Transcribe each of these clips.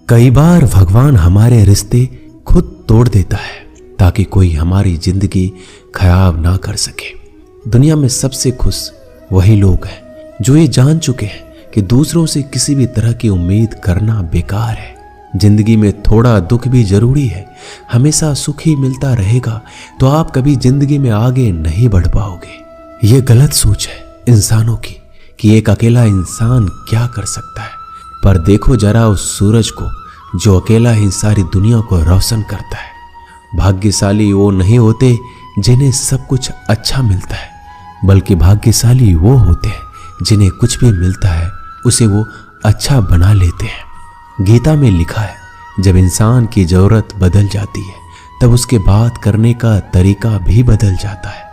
कई बार भगवान हमारे रिश्ते खुद तोड़ देता है ताकि कोई हमारी जिंदगी खराब ना कर सके। दुनिया में सबसे खुश वही लोग हैं जो ये जान चुके हैं कि दूसरों से किसी भी तरह की उम्मीद करना बेकार है। जिंदगी में थोड़ा दुख भी जरूरी है। हमेशा सुख ही मिलता रहेगा तो आप कभी जिंदगी में आगे नहीं बढ़ पाओगे। ये गलत सोच है इंसानों की कि एक अकेला इंसान क्या कर सकता है। पर देखो जरा उस सूरज को जो अकेला ही सारी दुनिया को रोशन करता है। भाग्यशाली वो नहीं होते जिन्हें सब कुछ अच्छा मिलता है, बल्कि भाग्यशाली वो होते हैं जिन्हें कुछ भी मिलता है उसे वो अच्छा बना लेते हैं। गीता में लिखा है, जब इंसान की जरूरत बदल जाती है तब उसके बात करने का तरीका भी बदल जाता है।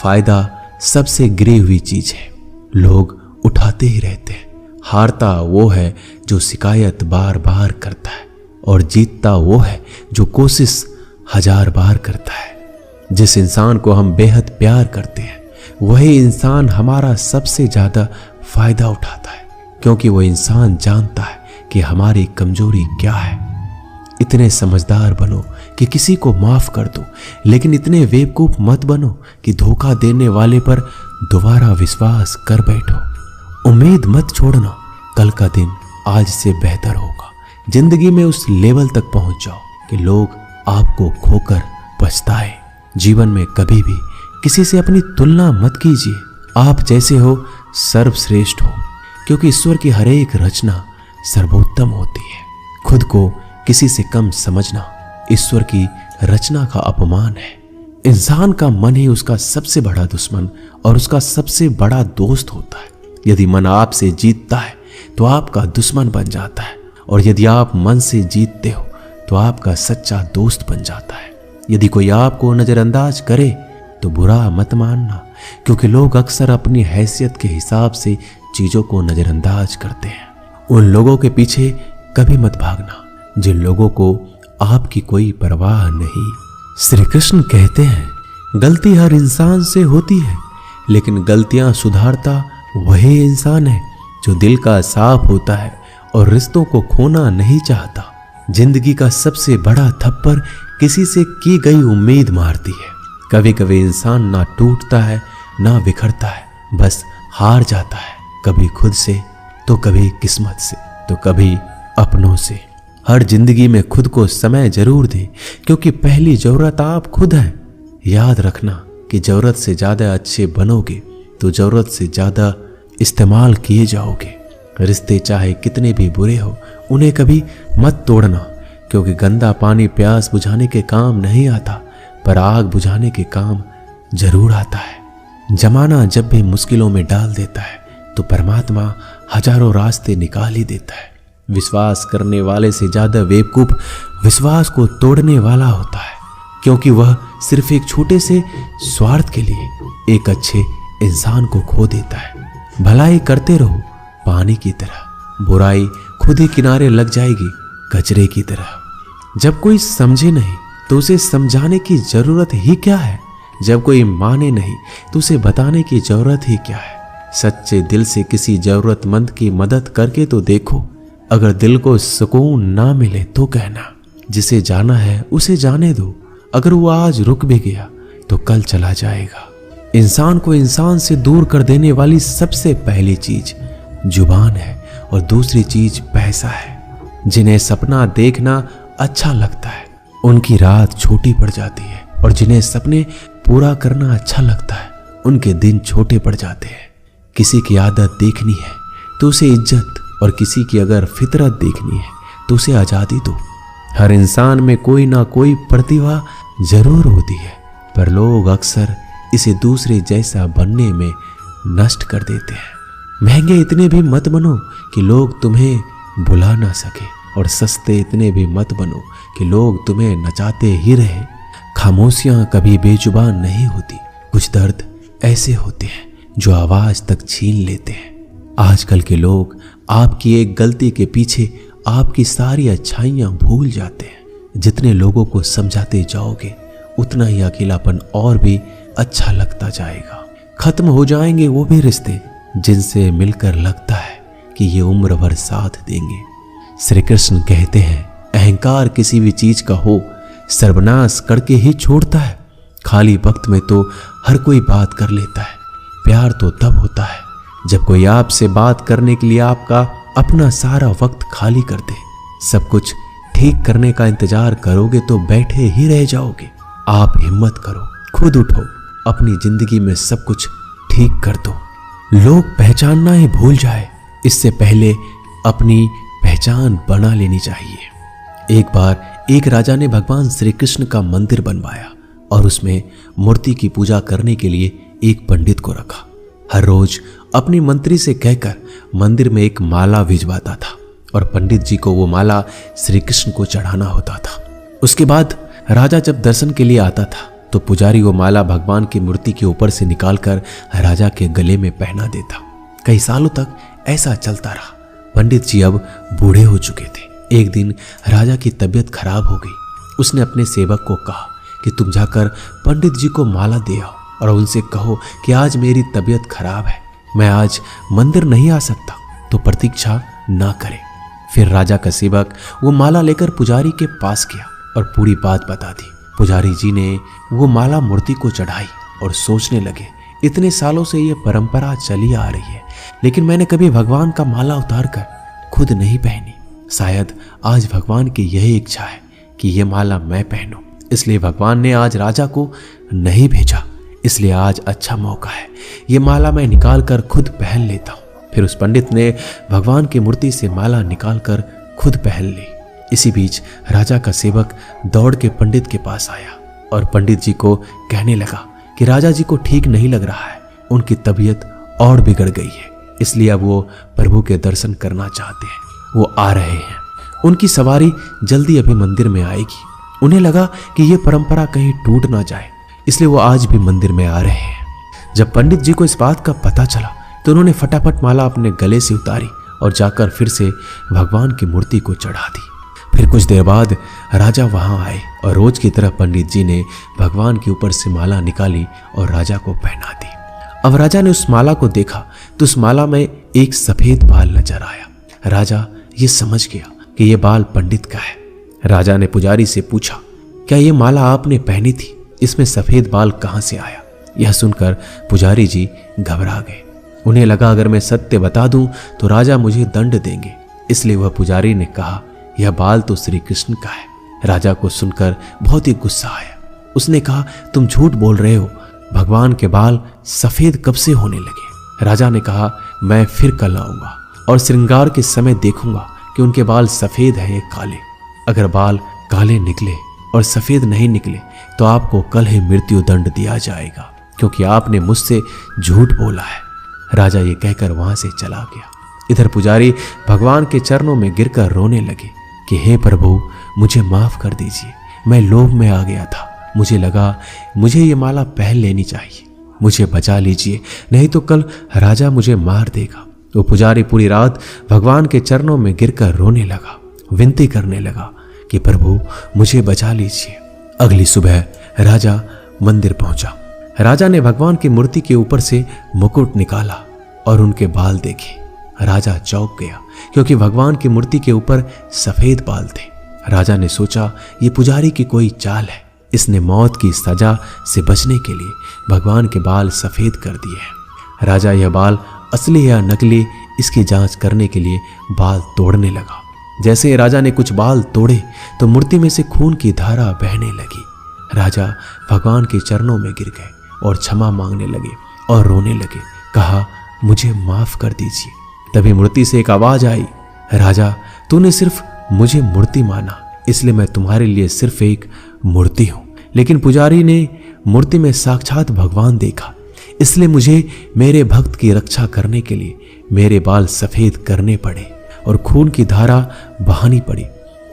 फायदा सबसे गिरी हुई चीज है, लोग उठाते ही रहते हैं। हारता वो है जो शिकायत बार बार करता है और जीतता वो है जो कोशिश 1000 बार करता है। जिस इंसान को हम बेहद प्यार करते हैं वही इंसान हमारा सबसे ज्यादा फायदा उठाता है, क्योंकि वो इंसान जानता है कि हमारी कमजोरी क्या है। इतने समझदार बनो कि किसी को माफ कर दो, लेकिन इतने बेवकूफ मत बनो कि धोखा देने वाले पर दोबारा विश्वास कर बैठो। उम्मीद मत छोड़ना, कल का दिन आज से बेहतर होगा। जिंदगी में उस लेवल तक पहुंच जाओ कि लोग आपको खोकर पछताए। जीवन में कभी भी किसी से अपनी तुलना मत कीजिए। आप जैसे हो सर्वश्रेष्ठ हो, क्योंकि ईश्वर की हर एक रचना सर्वोत्तम होती है। खुद को किसी से कम समझना ईश्वर की रचना का अपमान है। इंसान का मन ही उसका सबसे बड़ा दुश्मन और उसका सबसे बड़ा दोस्त होता है। यदि मन आपसे जीतता है तो आपका दुश्मन बन जाता है, और यदि आप मन से जीतते हो तो आपका सच्चा दोस्त बन जाता है। यदि कोई आपको नजरअंदाज करे तो बुरा मत मानना, क्योंकि लोग अक्सर अपनी हैसियत के हिसाब से चीजों को नजरअंदाज करते हैं। उन लोगों के पीछे कभी मत भागना जिन लोगों को आपकी कोई परवाह नहीं। श्री कृष्ण कहते हैं, गलती हर इंसान से होती है, लेकिन गलतियां सुधारता वही इंसान है जो दिल का साफ होता है और रिश्तों को खोना नहीं चाहता। जिंदगी का सबसे बड़ा थप्पड़ किसी से की गई उम्मीद मारती है। कभी कभी इंसान ना टूटता है ना बिखरता है, बस हार जाता है, कभी खुद से तो कभी किस्मत से तो कभी अपनों से। हर जिंदगी में खुद को समय जरूर दें, क्योंकि पहली जरूरत आप खुद हैं। याद रखना कि जरूरत से ज्यादा अच्छे बनोगे तो जरूरत से ज्यादा इस्तेमाल किए जाओगे। रिश्ते चाहे कितने भी बुरे हो उन्हें कभी मत तोड़ना, क्योंकि गंदा पानी प्यास बुझाने के काम नहीं आता, पर आग बुझाने के काम जरूर आता है। जमाना जब भी मुश्किलों में डाल देता है तो परमात्मा हजारों रास्ते निकाल ही देता है। विश्वास करने वाले से ज्यादा बेवकूफ विश्वास को तोड़ने वाला होता है, क्योंकि वह सिर्फ एक छोटे से स्वार्थ के लिए एक अच्छे इंसान को खो देता है। भलाई करते रहो पानी की तरह, बुराई खुद ही किनारे लग जाएगी कचरे की तरह। जब कोई समझे नहीं तो उसे समझाने की जरूरत ही क्या है। जब कोई माने नहीं तो उसे बताने की जरूरत ही क्या है। सच्चे दिल से किसी जरूरतमंद की मदद करके तो देखो। अगर दिल को सुकून ना मिले तो कहना, जिसे जाना है उसे जाने दो। अगर वो आज रुक भी गया तो कल चला जाएगा। इंसान को इंसान से दूर कर देने वाली सबसे पहली चीज जुबान है और दूसरी चीज पैसा है। जिन्हें सपना देखना अच्छा लगता है उनकी रात छोटी पड़ जाती है, और जिन्हें सपने पूरा करना अच्छा लगता है उनके दिन छोटे पड़ जाते हैं। किसी की आदत देखनी है तो उसे इज्जत, और किसी की अगर फितरत देखनी है तो उसे आजादी दो। हर इंसान में कोई ना कोई प्रतिभा जरूर होती है, पर लोग अक्सर इसे दूसरे जैसा बनने में नष्ट कर देते हैं। महंगे इतने भी मत बनो कि लोग तुम्हें बुला ना सके, और सस्ते इतने भी मत बनो कि लोग तुम्हें नचाते ही रहे। खामोशियां कभी बेजुबान नहीं होती। कुछ दर्द ऐसे होते हैं जो आवाज तक छीन लेते हैं। आजकल के लोग आपकी एक गलती के पीछे आपकी सारी अच्छाइयां भूल जाते हैं। जितने लोगों को समझाते जाओगे उतना ही अकेलापन और भी अच्छा लगता जाएगा। खत्म हो जाएंगे वो भी रिश्ते जिनसे मिलकर लगता है कि ये उम्र भर साथ देंगे। श्री कृष्ण कहते हैं, अहंकार किसी भी चीज का हो सर्वनाश करके ही छोड़ता है। खाली वक्त में तो हर कोई बात कर लेता है। प्यार तो तब होता है जब कोई आपसे बात करने के लिए आपका अपना सारा वक्त खाली कर दे। सब कुछ ठीक करने का इंतजार करोगे तो बैठे ही रह जाओगे। आप हिम्मत करो, खुद उठो, अपनी जिंदगी में सब कुछ ठीक कर दो। लोग पहचानना ही भूल जाए इससे पहले अपनी पहचान बना लेनी चाहिए। एक बार एक राजा ने भगवान श्री कृष्ण का मंदिर बनवाया और उसमें मूर्ति की पूजा करने के लिए एक पंडित को रखा। हर रोज अपनी मंत्री से कहकर मंदिर में एक माला भिजवाता था और पंडित जी को वो माला श्री कृष्ण को चढ़ाना होता था। उसके बाद राजा जब दर्शन के लिए आता था तो पुजारी वो माला भगवान की मूर्ति के ऊपर से निकालकर राजा के गले में पहना देता। कई सालों तक ऐसा चलता रहा। पंडित जी अब बूढ़े हो चुके थे। एक दिन राजा की तबीयत खराब हो गई। उसने अपने सेवक को कहा कि तुम जाकर पंडित जी को माला दे आओ और उनसे कहो कि आज मेरी तबीयत खराब है, मैं आज मंदिर नहीं आ सकता, तो प्रतीक्षा ना करे। फिर राजा का सेवक वो माला लेकर पुजारी के पास गया और पूरी बात बता दी। पुजारी जी ने वो माला मूर्ति को चढ़ाई और सोचने लगे, इतने सालों से ये परंपरा चली आ रही है, लेकिन मैंने कभी भगवान का माला उतार कर खुद नहीं पहनी। शायद आज भगवान की यही इच्छा है कि ये माला मैं पहनूं, इसलिए भगवान ने आज राजा को नहीं भेजा। इसलिए आज अच्छा मौका है, ये माला मैं निकाल कर खुद पहन लेता हूँ। फिर उस पंडित ने भगवान की मूर्ति से माला निकाल कर खुद पहन ली। इसी बीच राजा का सेवक दौड़ के पंडित के पास आया और पंडित जी को कहने लगा कि राजा जी को ठीक नहीं लग रहा है, उनकी तबीयत और बिगड़ गई है, इसलिए अब वो प्रभु के दर्शन करना चाहते हैं। वो आ रहे हैं, उनकी सवारी जल्दी अभी मंदिर में आएगी। उन्हें लगा कि ये परंपरा कहीं टूट ना जाए, इसलिए वो आज भी मंदिर में आ रहे हैं। जब पंडित जी को इस बात का पता चला तो उन्होंने फटाफट माला अपने गले से उतारी और जाकर फिर से भगवान की मूर्ति को चढ़ा दी। फिर कुछ देर बाद राजा वहां आए और रोज की तरह पंडित जी ने भगवान के ऊपर से माला निकाली और राजा को पहना दी। अब राजा ने उस माला को देखा तो उस माला में एक सफेद बाल नजर आया। राजा ये समझ गया कि ये बाल पंडित का है। राजा ने पुजारी से पूछा, क्या ये माला आपने पहनी थी? इसमें सफेद बाल कहां से आया? यह सुनकर पुजारी जी घबरा गए। उन्हें लगा अगर मैं सत्य बता दूं तो राजा मुझे दंड देंगे, इसलिए वह पुजारी ने कहा, यह बाल तो श्री कृष्ण का है। राजा को सुनकर बहुत ही गुस्सा आया। उसने कहा, तुम झूठ बोल रहे हो, भगवान के बाल सफेद कब से होने लगे? राजा ने कहा, मैं फिर कल आऊंगा और श्रृंगार के समय देखूंगा कि उनके बाल सफेद हैं या काले। अगर बाल काले निकले और सफेद नहीं निकले तो आपको कल ही मृत्यु दंड दिया जाएगा, क्योंकि आपने मुझसे झूठ बोला है। राजा ये कहकर वहां से चला गया। इधर पुजारी भगवान के चरणों में गिरकर रोने लगे कि हे प्रभु, मुझे माफ कर दीजिए, मैं लोभ में आ गया था, मुझे लगा मुझे ये माला पहन लेनी चाहिए, मुझे बचा लीजिए, नहीं तो कल राजा मुझे मार देगा। वो पुजारी पूरी रात भगवान के चरणों में गिरकर रोने लगा, विनती करने लगा कि प्रभु मुझे बचा लीजिए। अगली सुबह राजा मंदिर पहुंचा। राजा ने भगवान की मूर्ति के ऊपर से मुकुट निकाला और उनके बाल देखे। राजा चौंक गया क्योंकि भगवान की मूर्ति के ऊपर सफेद बाल थे। राजा ने सोचा ये पुजारी की कोई चाल है, इसने मौत की सजा से बचने के लिए भगवान के बाल सफेद कर दिए हैं। राजा यह बाल असली या नकली इसकी जांच करने के लिए बाल तोड़ने लगा। जैसे राजा ने कुछ बाल तोड़े तो मूर्ति में से खून की धारा बहने लगी। राजा भगवान के चरणों में गिर गए और क्षमा मांगने लगे और रोने लगे, कहा मुझे माफ कर दीजिए। तभी मूर्ति से एक आवाज आई, राजा तूने सिर्फ मुझे मूर्ति माना, इसलिए मैं तुम्हारे लिए सिर्फ एक मूर्ति हूं। लेकिन पुजारी ने मूर्ति में साक्षात भगवान देखा, इसलिए मुझे मेरे भक्त की रक्षा करने के लिए मेरे बाल सफेद करने पड़े और खून की धारा बहानी पड़ी,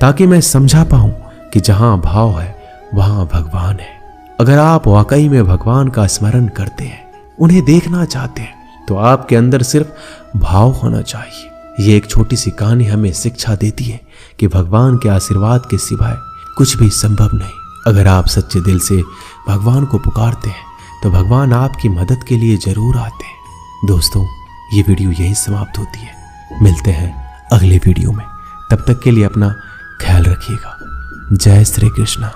ताकि मैं समझा पाऊं कि जहां भाव है वहां भगवान है। अगर आप वाकई में भगवान का स्मरण करते हैं, उन्हें देखना चाहते हैं, तो आपके अंदर सिर्फ भाव होना चाहिए। ये एक छोटी सी कहानी हमें शिक्षा देती है कि भगवान के आशीर्वाद के सिवाय कुछ भी संभव नहीं। अगर आप सच्चे दिल से भगवान को पुकारते हैं तो भगवान आपकी मदद के लिए जरूर आते हैं। दोस्तों, ये वीडियो यहीं समाप्त होती है। मिलते हैं अगले वीडियो में। तब तक के लिए अपना ख्याल रखिएगा। जय श्री कृष्णा।